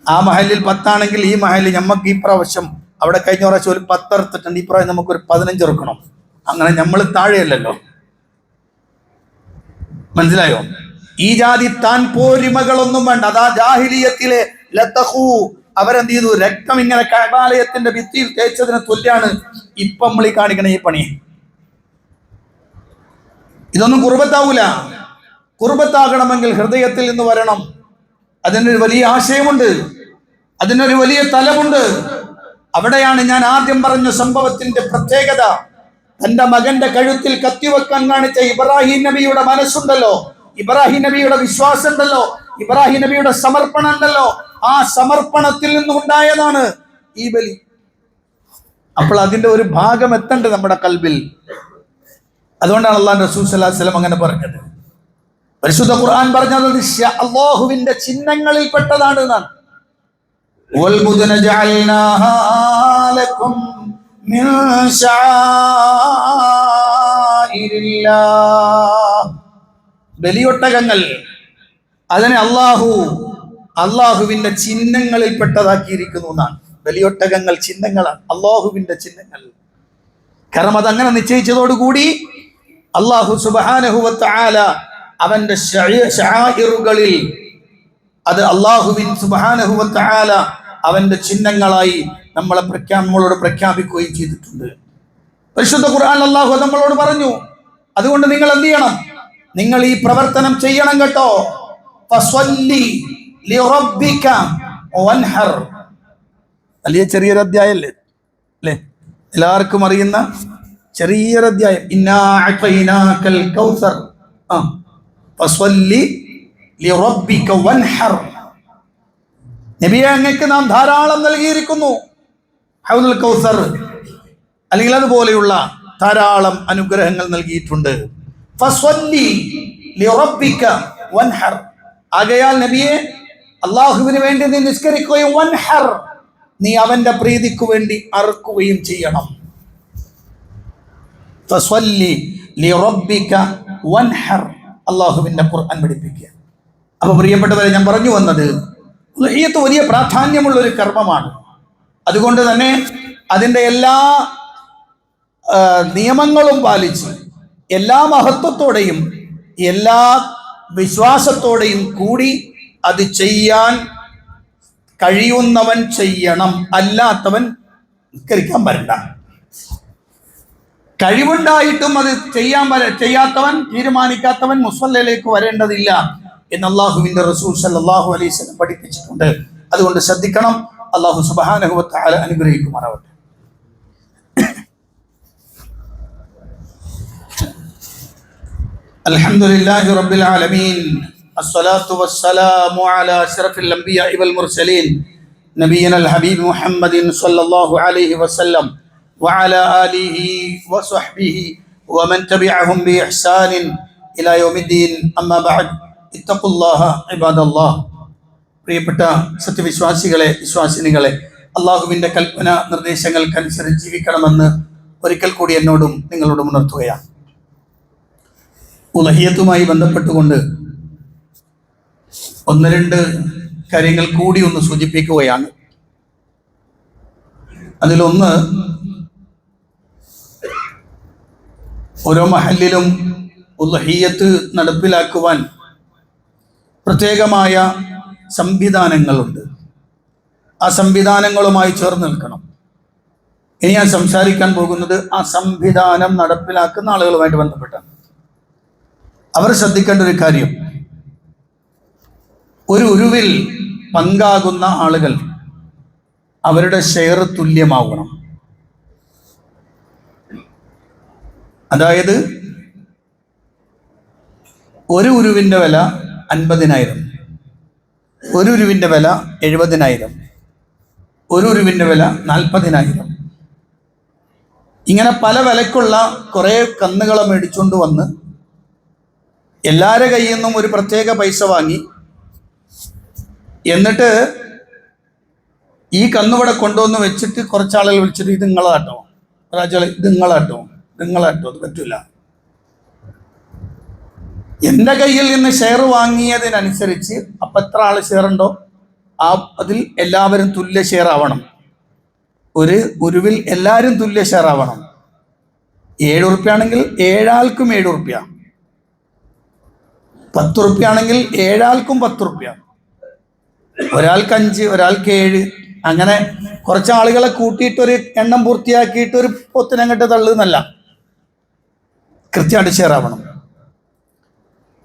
ആ മഹലിൽ 10 ആണെങ്കിൽ ഈ മഹലിൽ നമുക്ക് ഈ പ്രാവശ്യം, അവിടെ കഴിഞ്ഞ പ്രാവശ്യം ഒരു 10 എടുത്തിട്ടുണ്ട്, ഈ പ്രാവശ്യം നമുക്കൊരു 15 ഇറക്കണം. അങ്ങനെ നമ്മൾ താഴെയല്ലല്ലോ, മനസ്സിലായോ? ഈ ജാതി താൻ പോരിമകളൊന്നും വേണ്ട. അതാ ജാഹിലിയത്തിലെ ലതഖു, അവരെന്ത് ചെയ്തു? രക്തം ഇങ്ങനെ കഅബാലയത്തിന്റെ ഭിത്തിയിൽ തേച്ചതിന് തുല്യാണ് ഇപ്പം നമ്മൾ ഈ കാണിക്കണ ഈ പണി. ഇതൊന്നും കുർബത്താവൂല. കുർബത്താകണമെങ്കിൽ ഹൃദയത്തിൽ നിന്ന് വരണം. അതിനൊരു വലിയ ആശയമുണ്ട്, അതിനൊരു വലിയ തലമുണ്ട്. അവിടെയാണ് ഞാൻ ആദ്യം പറഞ്ഞ സംഭവത്തിന്റെ പ്രത്യേകത. തന്റെ മകന്റെ കഴുത്തിൽ കത്തിവെക്കാൻ കാണിച്ച ഇബ്രാഹിം നബിയുടെ മനസ്സുണ്ടല്ലോ, ഇബ്രാഹിം നബിയുടെ വിശ്വാസം ഉണ്ടല്ലോ, ഇബ്രാഹിം നബിയുടെ സമർപ്പണം ഉണ്ടല്ലോ, ആ സമർപ്പണത്തിൽ നിന്നുണ്ടായതാണ് ഈ ബലി. അപ്പോൾ അതിന്റെ ഒരു ഭാഗം എത്തണ്ട് നമ്മുടെ കൽബിൽ. അതുകൊണ്ടാണ് അല്ലാഹു റസൂൽ സ്വല്ലല്ലാഹു അലൈഹി വസല്ലം അങ്ങനെ പറഞ്ഞത്. പരിശുദ്ധ ഖുർആൻ പറഞ്ഞത് അല്ലാഹുവിന്റെ ചിഹ്നങ്ങളിൽ പെട്ടതാണ് എന്നാണ്. വൽ ബുദന ജഅൽനാഹാ ലക്കും മിൻ ശആഇരില്ലാഹ്, ബലിയൊട്ടകങ്ങൾ അതിനെ അള്ളാഹുവിന്റെ ചിഹ്നങ്ങളിൽ പെട്ടതാക്കിയിരിക്കുന്നു എന്നാണ്. ബലിയൊട്ടകങ്ങൾ ചിഹ്നങ്ങളാണ്, അള്ളാഹുവിന്റെ ചിഹ്നങ്ങൾ. കാരണം അതങ്ങനെ നിശ്ചയിച്ചതോടുകൂടി അള്ളാഹു സുബ്ഹാനഹു വ തആല അവന്റെ ശആഇറുകളിൽ അത് അള്ളാഹുവിൻ സുബ്ഹാനഹു വ തആല അവന്റെ ചിഹ്നങ്ങളായി നമ്മളോട് പ്രഖ്യാപിക്കുകയും ചെയ്തിട്ടുണ്ട്. പരിശുദ്ധ ഖുർആൻ അള്ളാഹു നമ്മളോട് പറഞ്ഞു, അതുകൊണ്ട് നിങ്ങൾ എന്ത് ചെയ്യണം? നിങ്ങൾ ഈ പ്രവർത്തനം ചെയ്യണം കേട്ടോ. ഫസ്വല്ലി ലിറബ്ബിക വൻഹർ. വലിയ ചെറിയൊരു അധ്യായമല്ലേ അല്ലേ? എല്ലാവർക്കും അറിയുന്ന ചെറിയൊരു അധ്യായം. ഇന്നാ അഅതൈനാകൽ കൗസർ ഫസ്വല്ലി ലിറബ്ബിക വൻഹർ. നബിയെ, അങ്ങക്ക് നാം ധാരാളം നൽകിയിരിക്കുന്നു. ഹൗദുൽ കൗസർ അല്ലെങ്കിൽ അതുപോലെയുള്ള ധാരാളം അനുഗ്രഹങ്ങൾ നൽകിയിട്ടുണ്ട്. ഫസ്വല്ലി ലിറബ്ബിക വൻഹർ. ആകയാൽ നബിയെ, അള്ളാഹുവിന് വേണ്ടി നീ നിസ്കരിക്കുകയും വൻഹർ, നീ അവന്റെ പ്രീതിക്ക് വേണ്ടി അറുക്കുകയും ചെയ്യണം. ഫസ്വല്ലി ലിറബ്ബിക വൻഹർ, അള്ളാഹുവിന്റെ ഖുർആൻ പഠിപ്പിക്കുക. അപ്പൊ പ്രിയപ്പെട്ടവരെ, ഞാൻ പറഞ്ഞു വന്നത് ഉളുഹിയ്യത്ത് വലിയ പ്രാധാന്യമുള്ള ഒരു കർമ്മമാണ്. അതുകൊണ്ട് തന്നെ അതിൻ്റെ എല്ലാ നിയമങ്ങളും പാലിച്ച് എല്ലാ മഹത്വത്തോടെയും എല്ലാ വിശ്വാസത്തോടെയും കൂടി അത് ചെയ്യാൻ കഴിയുന്നവൻ ചെയ്യണം, അല്ലാത്തവൻ നിസ്കരിക്കാൻ വരണ്ട. കഴിവുണ്ടായിട്ടും അത് ചെയ്യാത്തവൻ, തീരുമാനിക്കാത്തവൻ മുസല്ലയിലേക്ക് വരേണ്ടതില്ല എന്ന് അല്ലാഹുവിന്റെ റസൂൽ സല്ലല്ലാഹു അലൈഹി വസല്ലം പഠിപ്പിച്ചിട്ടുണ്ട്. അതുകൊണ്ട് ശ്രദ്ധിക്കണം. അല്ലാഹു സുബ്ഹാനഹു വ തആല അനുഗ്രഹിക്കുമാറാവട്ടെ. അൽഹംദുലില്ലാഹി റബ്ബിൽ ആലമീൻ. അസ്സലാത്തു വസ്സലാമു അലാ അശ്റഫിൽ അംബിയാഇ വൽ മുർസലീൻ നബിയിനൽ ഹബീബ് മുഹമ്മദിൻ സ്വല്ലല്ലാഹു അലൈഹി വസല്ലം വഅലാ ആലിഹി വസ്വഹ്ബിഹി വമൻ തബിഅഹും ബിഇഹ്സാനിൻ ഇലാ യൗമിദ്ദീൻ. അമ്മാ ബഅദ്. ഇത്തഖുല്ലാഹ ഇബാദല്ലാഹ്. പ്രിയപ്പെട്ട സത്യവിശ്വാസികളെ, വിശ്വാസിനികളെ, അള്ളാഹുവിൻ്റെ കൽപ്പന നിർദ്ദേശങ്ങൾക്കനുസരിച്ച് ജീവിക്കണമെന്ന് ഒരിക്കൽ കൂടി എന്നോടും നിങ്ങളോടും ഉണർത്തുകയാണ്. ഉലഹിയത്തുമായി ബന്ധപ്പെട്ടുകൊണ്ട് ഒന്ന് രണ്ട് കാര്യങ്ങൾ കൂടി ഒന്ന് സൂചിപ്പിക്കുകയാണ്. അതിലൊന്ന്, ഓരോ മഹല്ലിലും ഉലഹിയത്ത് നടപ്പിലാക്കുവാൻ പ്രത്യേകമായ സംവിധാനങ്ങളുണ്ട്. ആ സംവിധാനങ്ങളുമായി ചേർന്ന് നിൽക്കണം. ഇനി ഞാൻ സംസാരിക്കാൻ പോകുന്നത് ആ സംവിധാനം നടപ്പിലാക്കുന്ന ആളുകളുമായിട്ട് ബന്ധപ്പെട്ടാണ്. അവർ ശ്രദ്ധിക്കേണ്ട ഒരു കാര്യം, ഒരു ഉരുവിൽ പങ്കാകുന്ന ആളുകൾ അവരുടെ ഷെയർ തുല്യമാവണം. അതായത് ഒരു ഉരുവിൻ്റെ വില 50,000, ഒരു ഉരുവിൻ്റെ വില 70,000, ഒരു ഉരുവിൻ്റെ വില 40,000. ഇങ്ങനെ പല വിലക്കുള്ള കുറേ കന്നുകളെ മേടിച്ചുകൊണ്ട് വന്ന് എല്ലാവരുടെ കയ്യിൽ നിന്നും ഒരു പ്രത്യേക പൈസ വാങ്ങി, എന്നിട്ട് ഈ കന്നുവിടെ കൊണ്ടുവന്ന് വെച്ചിട്ട് കുറച്ചാളുകൾ വിളിച്ചിട്ട് ഇത് നിങ്ങളാട്ടോ, ഒരാഴ്ച ഇത് നിങ്ങളാട്ടോ, അത് പറ്റില്ല. എൻ്റെ കയ്യിൽ നിന്ന് ഷെയർ വാങ്ങിയതിനനുസരിച്ച് അപ്പം എത്ര ആൾ ഷെയർ ഉണ്ടോ അതിൽ എല്ലാവരും തുല്യ ഷെയർ ആവണം. ഒരു ഉരുവിൽ എല്ലാവരും തുല്യ ഷെയർ ആവണം. 7 ഉറുപ്പ്യാണെങ്കിൽ 7 ആൾക്കും 7 ഉറുപ്പ്യ, 10 ഉറുപ്പ്യാണെങ്കിൽ 7 ആൾക്കും 10 ഉറുപ്പ്യ, ഒരാൾക്ക് 5, ഒരാൾക്ക് 7, അങ്ങനെ കുറച്ച് ആളുകളെ കൂട്ടിയിട്ടൊരു എണ്ണം പൂർത്തിയാക്കിയിട്ട് ഒരു പൊത്തിനങ്ങട്ട് തള്ളുന്നല്ല, കൃത്യമായിട്ട് ഷെയർ ആവണം.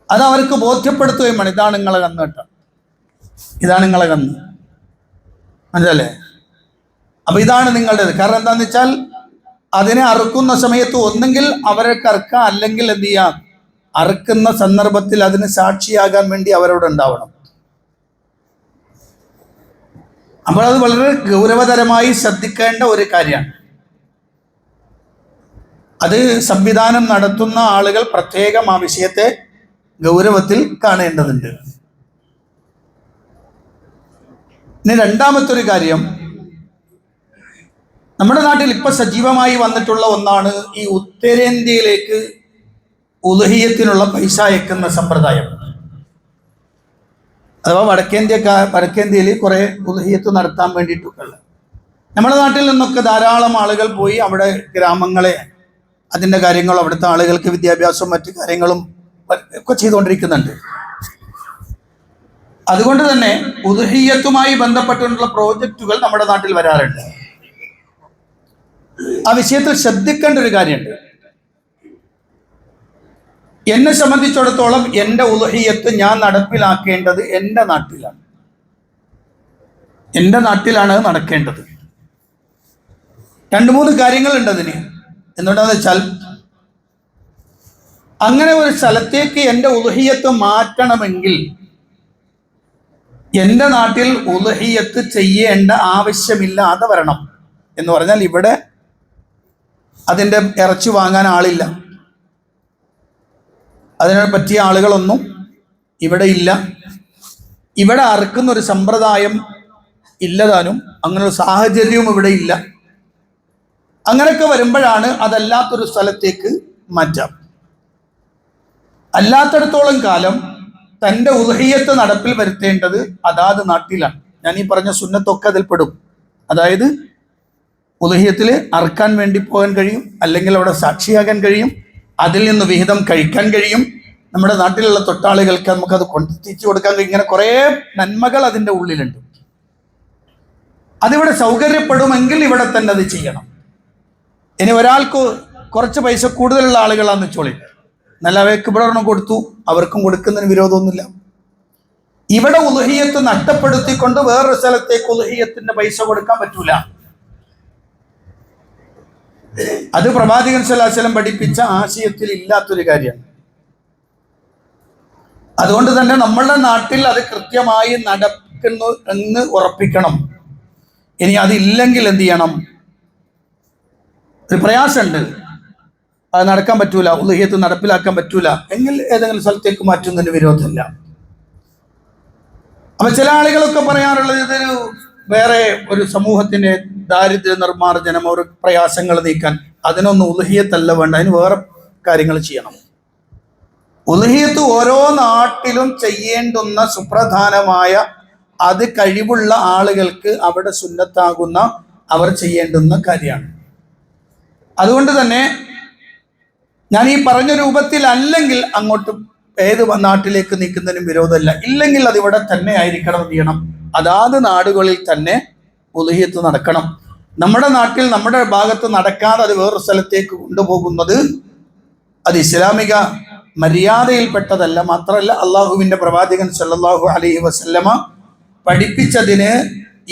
അത് അവർക്ക് ബോധ്യപ്പെടുത്തുകയും വേണം. ഇതാണ് നിങ്ങളെ കന്ന് കേട്ടോ, ഇതാണ് നിങ്ങളെ കന്ന്, മനസ്സിലല്ലേ? അപ്പൊ ഇതാണ് നിങ്ങളുടേത്. കാരണം എന്താന്ന് വെച്ചാൽ അതിനെ അറുക്കുന്ന സമയത്ത് ഒന്നെങ്കിൽ അവരെ അറുക്കാം, അല്ലെങ്കിൽ എന്ത് ചെയ്യാം, അറുക്കുന്ന സന്ദർഭത്തിൽ അതിന് സാക്ഷിയാകാൻ വേണ്ടി അവരോട് ഉണ്ടാവണം. അപ്പോൾ അത് വളരെ ഗൗരവതരമായി ശ്രദ്ധിക്കേണ്ട ഒരു കാര്യമാണ്. അത് സംവിധാനം നടത്തുന്ന ആളുകൾ പ്രത്യേകം ആ വിഷയത്തെ ഗൗരവത്തിൽ കാണേണ്ടതുണ്ട്. ഇനി രണ്ടാമത്തെ ഒരു കാര്യം, നമ്മുടെ നാട്ടിൽ ഇപ്പൊ സജീവമായി വന്നിട്ടുള്ള ഒന്നാണ് ഈ ഉത്തരേന്ത്യയിലേക്ക് ഉദ്ഹിയത്തിനുള്ള പൈസ അയക്കുന്ന സമ്പ്രദായം. അഥവാ വടക്കേന്ത്യയിൽ കുറെ ഉദ്ഹിയത്ത് നടത്താൻ വേണ്ടിയിട്ടുള്ള, നമ്മുടെ നാട്ടിൽ നിന്നൊക്കെ ധാരാളം ആളുകൾ പോയി അവിടെ ഗ്രാമങ്ങളെ, അതിൻ്റെ കാര്യങ്ങളും അവിടുത്തെ ആളുകൾക്ക് വിദ്യാഭ്യാസവും മറ്റു കാര്യങ്ങളും ഒക്കെ ചെയ്തുകൊണ്ടിരിക്കുന്നുണ്ട്. അതുകൊണ്ട് തന്നെ ഉദ്ഹിയത്തുമായി ബന്ധപ്പെട്ടുള്ള പ്രോജക്റ്റുകൾ നമ്മുടെ നാട്ടിൽ വരാറുണ്ട്. ആ വിഷയത്തിൽ ശ്രദ്ധിക്കേണ്ട ഒരു കാര്യമുണ്ട്. എന്നെ സംബന്ധിച്ചിടത്തോളം എൻ്റെ ഉദ്ഹിയത്ത് ഞാൻ നടപ്പിലാക്കേണ്ടത് എൻ്റെ നാട്ടിലാണ്, എൻ്റെ നാട്ടിലാണ് നടക്കേണ്ടത്. 2-3 കാര്യങ്ങളുണ്ട് അതിന്. എന്തുകൊണ്ടാന്ന് വെച്ചാൽ, അങ്ങനെ ഒരു സ്ഥലത്തേക്ക് എൻ്റെ ഉദ്ഹിയത്ത് മാറ്റണമെങ്കിൽ എൻ്റെ നാട്ടിൽ ഉദ്ഹിയത്ത് ചെയ്യേണ്ട ആവശ്യമില്ലാതെ വരണം. എന്ന് പറഞ്ഞാൽ ഇവിടെ അതിൻ്റെ ഇറച്ചി വാങ്ങാൻ ആളില്ല, അതിനെ പറ്റിയ ആളുകളൊന്നും ഇവിടെ ഇല്ല, ഇവിടെ അറുക്കുന്ന ഒരു സമ്പ്രദായം ഇല്ലതാനും, അങ്ങനെ ഒരു സാഹചര്യവും ഇവിടെ ഇല്ല. അങ്ങനെയൊക്കെ വരുമ്പോഴാണ് അതല്ലാത്തൊരു സ്ഥലത്തേക്ക് മാറ്റാം. അല്ലാത്തടത്തോളം കാലം തൻ്റെ ഉദ്ഹിയത്ത് നടപ്പിൽ വരുത്തേണ്ടത് അതാത് നാട്ടിലാണ്. ഞാൻ ഈ പറഞ്ഞ സുന്നത്തൊക്കെ അതിൽപ്പെടും. അതായത് ഉദ്ഹിയത്തിൽ അറുക്കാൻ വേണ്ടി പോകാൻ കഴിയും, അല്ലെങ്കിൽ അവിടെ സാക്ഷിയാകാൻ കഴിയും, അതിൽ നിന്ന് വിഹിതം കഴിക്കാൻ കഴിയും, നമ്മുടെ നാട്ടിലുള്ള തൊട്ടാളുകൾക്ക് നമുക്കത് കൊണ്ടെത്തിച്ചു കൊടുക്കാൻ കഴിയും. ഇങ്ങനെ കുറേ നന്മകൾ അതിൻ്റെ ഉള്ളിലുണ്ട്. അതിവിടെ സൗകര്യപ്പെടുമെങ്കിൽ ഇവിടെ തന്നെ അത് ചെയ്യണം. ഇനി ഒരാൾക്ക് കുറച്ച് പൈസ കൂടുതലുള്ള ആളുകളാന്ന് വെച്ചോളി, നല്ല അവയ്ക്ക് ഇവിടെ ഒരെണ്ണം കൊടുത്തു, അവർക്കും കൊടുക്കുന്നതിന് വിരോധമൊന്നുമില്ല. ഇവിടെ ഉളുഹിയത്ത് നഷ്ടപ്പെടുത്തിക്കൊണ്ട് വേറൊരു സ്ഥലത്തേക്ക് ഉളുഹിയത്തിന്റെ പൈസ കൊടുക്കാൻ പറ്റൂല. അത് പ്രവാചകൻ സ്വല്ലല്ലാഹു അലൈഹി വസല്ലം പഠിപ്പിച്ച ആശയത്തിൽ ഇല്ലാത്തൊരു കാര്യമാണ്. അതുകൊണ്ട് തന്നെ നമ്മളുടെ നാട്ടിൽ അത് കൃത്യമായി നടക്കുന്നു എന്ന് ഉറപ്പിക്കണം. ഇനി അതില്ലെങ്കിൽ എന്ത് ചെയ്യണം? ഒരു പ്രയാസമുണ്ട്, അത് നടക്കാൻ പറ്റൂല, ഉളുഹിയത്ത് നടപ്പിലാക്കാൻ പറ്റൂല എങ്കിൽ ഏതെങ്കിലും സ്ഥലത്തേക്ക് മാറ്റുന്നതിന് വിരോധമില്ല. അപ്പൊ ചില ആളുകളൊക്കെ പറയാറുള്ളത് ഇതൊരു വേറെ ഒരു സമൂഹത്തിന്റെ ദാരിദ്ര്യ നിർമ്മാർജ്ജനം, ഒരു പ്രയാസങ്ങൾ നീക്കാൻ, അതിനൊന്നും ഉളുഹിയത്തല്ല വേണ്ട, അതിന് വേറെ കാര്യങ്ങൾ ചെയ്യണം. ഉളുഹിയത്ത് ഓരോ നാട്ടിലും ചെയ്യേണ്ടുന്ന സുപ്രധാനമായ, അത് കഴിവുള്ള ആളുകൾക്ക് അവിടെ സുന്നത്താകുന്ന, അവർ ചെയ്യേണ്ടുന്ന കാര്യമാണ്. അതുകൊണ്ട് തന്നെ ഞാൻ ഈ പറഞ്ഞ രൂപത്തിൽ അല്ലെങ്കിൽ അങ്ങോട്ട് ഏത് നാട്ടിലേക്ക് നീക്കുന്നതിനും വിരോധമല്ല. ഇല്ലെങ്കിൽ അത് ഇവിടെ തന്നെ ആയിരിക്കണം, എന്ത് ചെയ്യണം? അതാത് നാടുകളിൽ തന്നെ ഉളുഹിയത്ത് നടക്കണം. നമ്മുടെ നാട്ടിൽ നമ്മുടെ ഭാഗത്ത് നടക്കാതെ അത് വേറൊരു സ്ഥലത്തേക്ക് കൊണ്ടുപോകുന്നത് അത് ഇസ്ലാമിക മര്യാദയിൽപ്പെട്ടതല്ല. മാത്രമല്ല അള്ളാഹുവിൻ്റെ പ്രവാചകൻ സല്ലല്ലാഹു അലൈഹി വസല്ലമ പഠിപ്പിച്ചതിന്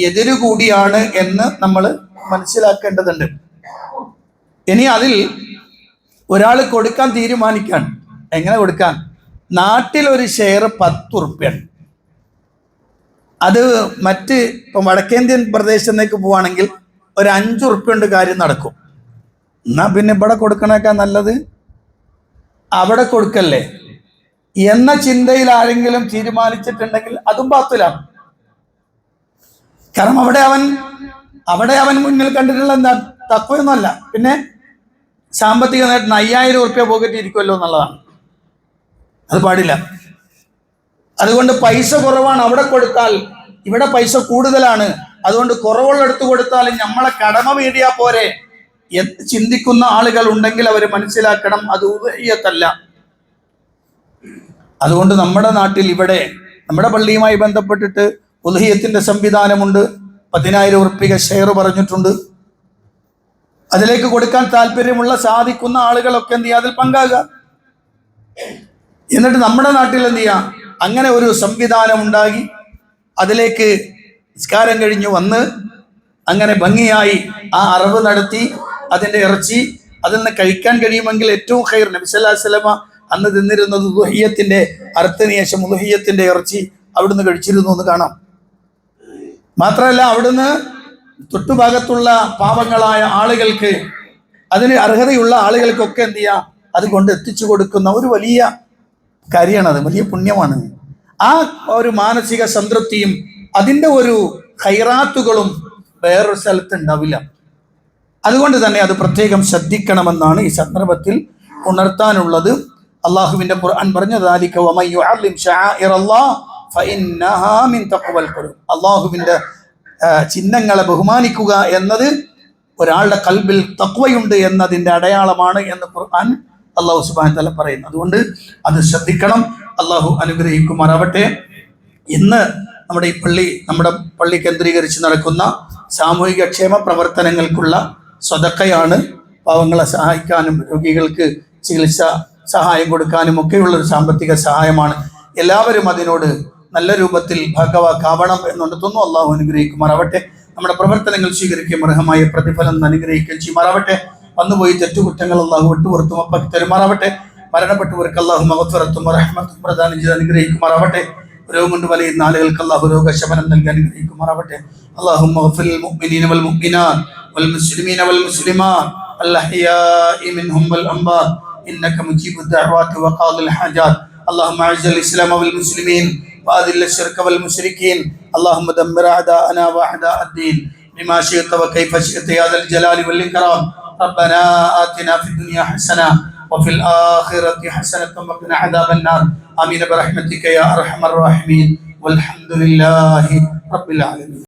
എതിരുകൂടിയാണ് എന്ന് നമ്മൾ മനസ്സിലാക്കേണ്ടതുണ്ട്. ഇനി അതിൽ ഒരാൾ കൊടുക്കാൻ തീരുമാനിക്കാൻ, എങ്ങനെ കൊടുക്കാൻ? നാട്ടിലൊരു ഷെയർ 10 ഉറുപ്പ്യാണ്. അത് മറ്റ് ഇപ്പം വടക്കേന്ത്യൻ പ്രദേശത്തേക്ക് പോവുകയാണെങ്കിൽ ഒരു 5 ഉറുപ്പ്യ കൊണ്ട് കാര്യം നടക്കും. എന്നാൽ പിന്നെ ഇവിടെ കൊടുക്കണേക്കാൾ നല്ലത് അവിടെ കൊടുക്കല്ലേ എന്ന ചിന്തയിൽ ആരെങ്കിലും തീരുമാനിച്ചിട്ടുണ്ടെങ്കിൽ അതും ബാത്തിലാണ്. കാരണം അവിടെ അവൻ മുന്നിൽ കണ്ടിട്ടുള്ള എന്താ? തഖ്വയൊന്നുമല്ല, പിന്നെ സാമ്പത്തിക നേട്ടം 5000 ഉറുപ്പ്യ പോക്കറ്റ് ഇരിക്കുമല്ലോ എന്നുള്ളതാണ്. അത് പാടില്ല. അതുകൊണ്ട് പൈസ കുറവാണ്, അവിടെ കൊടുത്താൽ ഇവിടെ പൈസ കൂടുതലാണ്, അതുകൊണ്ട് കുറവുള്ളെടുത്ത് കൊടുത്താലും നമ്മളെ കടമ വീടിയാ പോരെ എന്ന് ചിന്തിക്കുന്ന ആളുകൾ ഉണ്ടെങ്കിൽ അവർ മനസ്സിലാക്കണം അത് ഉളുഹിയത്തല്ല. അതുകൊണ്ട് നമ്മുടെ നാട്ടിൽ ഇവിടെ നമ്മുടെ പള്ളിയുമായി ബന്ധപ്പെട്ടിട്ട് ഉളുഹിയത്തിന്റെ സംവിധാനമുണ്ട്. 10,000 ഉറുപ്പിക ഷെയർ പറഞ്ഞിട്ടുണ്ട്. അതിലേക്ക് കൊടുക്കാൻ താല്പര്യമുള്ള സാധിക്കുന്ന ആളുകളൊക്കെ എന്ത് ചെയ്യുക? അതിൽ പങ്കാകുക. എന്നിട്ട് നമ്മുടെ നാട്ടിൽ എന്ത് ചെയ്യുക? അങ്ങനെ ഒരു സംവിധാനം ഉണ്ടാക്കി അതിലേക്ക് നിസ്കാരം കഴിഞ്ഞു വന്ന് അങ്ങനെ ഭംഗിയായി ആ അറവ് നടത്തി അതിൻ്റെ ഇറച്ചി അതിൽ നിന്ന് കഴിക്കാൻ കഴിയുമെങ്കിൽ ഏറ്റവും ഖൈർ. നബി സല്ലല്ലാഹു അലൈഹി വസല്ലമ അന്ന് തിന്നിരുന്നത് ഉളുഹിയത്തിന്റെ അറുത്തതിന് ശേഷം ഉളുഹിയത്തിന്റെ ഇറച്ചി അവിടുന്ന് കഴിച്ചിരുന്നു എന്ന് കാണാം. മാത്രമല്ല അവിടുന്ന് തൊട്ടുഭാഗത്തുള്ള പാവങ്ങളായ ആളുകൾക്ക്, അതിന് അർഹതയുള്ള ആളുകൾക്കൊക്കെ എന്ത് ചെയ്യുക? അതുകൊണ്ട് എത്തിച്ചു കൊടുക്കുന്ന ഒരു വലിയ കാര്യമാണത്, വലിയ പുണ്യമാണ്. ആ ഒരു മാനസിക സംതൃപ്തിയും അതിൻ്റെ ഒരു ഖൈറാത്തുകളും വേറൊരു സ്ഥലത്ത് ഉണ്ടാവില്ല. അതുകൊണ്ട് തന്നെ അത് പ്രത്യേകം ശ്രദ്ധിക്കണമെന്നാണ് ഈ സന്ദർഭത്തിൽ ഉണർത്താനുള്ളത്. അള്ളാഹുവിൻ്റെ ഖുർആൻ പറഞ്ഞു, ദാലിക വമൻ യുഅല്ലിം ശആഇറല്ലാഹ് ഫഇന്നഹാ മിൻ തഖ്വൽ ഖുലൂബ്. അള്ളാഹുവിൻ്റെ ചിഹ്നങ്ങളെ ബഹുമാനിക്കുക എന്നത് ഒരാളുടെ കൽബിൽ തഖ്വയുണ്ട് എന്നതിൻ്റെ അടയാളമാണ് എന്ന് ഖുർആൻ അള്ളാഹു സുബ്ഹാനഹു വ തആല പറയുന്നു. അതുകൊണ്ട് അത് ശ്രദ്ധിക്കണം. അള്ളാഹു അനുഗ്രഹിക്കുമാറാവട്ടെ. ഇന്ന് നമ്മുടെ പള്ളി കേന്ദ്രീകരിച്ച് നടക്കുന്ന സാമൂഹിക ക്ഷേമ പ്രവർത്തനങ്ങൾക്കുള്ള സ്വതക്കയാണ്. പാവങ്ങളെ സഹായിക്കാനും രോഗികൾക്ക് ചികിത്സ സഹായം കൊടുക്കാനും ഒക്കെയുള്ളൊരു സാമ്പത്തിക സഹായമാണ്. എല്ലാവരും അതിനോട് നല്ല രൂപത്തിൽ ഭാഗവാക്കാവണം എന്നുണ്ടെത്തുന്നു. അള്ളാഹു അനുഗ്രഹിക്കുമാറാവട്ടെ. നമ്മുടെ പ്രവർത്തനങ്ങൾ സ്വീകരിക്കുകയും അർഹമായ പ്രതിഫലം അനുഗ്രഹിക്കുകയും ചെയ്യുമാറാവട്ടെ. വന്നുപോയി തെറ്റുകുറ്റങ്ങൾ അള്ളാഹു വിട്ടുപുറത്തും അപ്പാക്കി തരുമാറാവട്ടെ. മരണപ്പെട്ടവർക്ക് അള്ളാഹു മഗ്ഫിറത്തും റഹ്മത്തും പ്രദാനം ചെയ്ത് അനുഗ്രഹിക്കുമാറാവട്ടെ. രോഗം കൊണ്ട് വലയുന്ന ആളുകൾക്ക് അള്ളാഹു രോഗശമനം നൽകി അനുഗ്രഹിക്കുമാറാവട്ടെ. അല്ലാഹുമ്മ ഗ്ഫിർ ലിൽ മുഅ്മിനീന വൽ മുഅ്മിനാത്ത് വൽ മുസ്ലിമീന വൽ മുസ്ലിമാത്ത് അൽ അഹ്യാഇ മിൻഹും വൽ അംവാത്ത് ഇന്നക മുജീബുദ് ദഅവാതി വഖാദിൽ ഹാജാത്ത്. اللهم اعز الاسلام والمسلمين واذل الشرك والمشركين. اللهم دمر اعداءنا واعداء الدين بما شئت وكيف شئت يا ذا الجلال والاكرام. ربنا آتنا في الدنيا حسنه وفي الآخرة حسنة وقنا عذاب النار. آمين برحمتك يا أرحم الراحمين والحمد لله رب العالمين.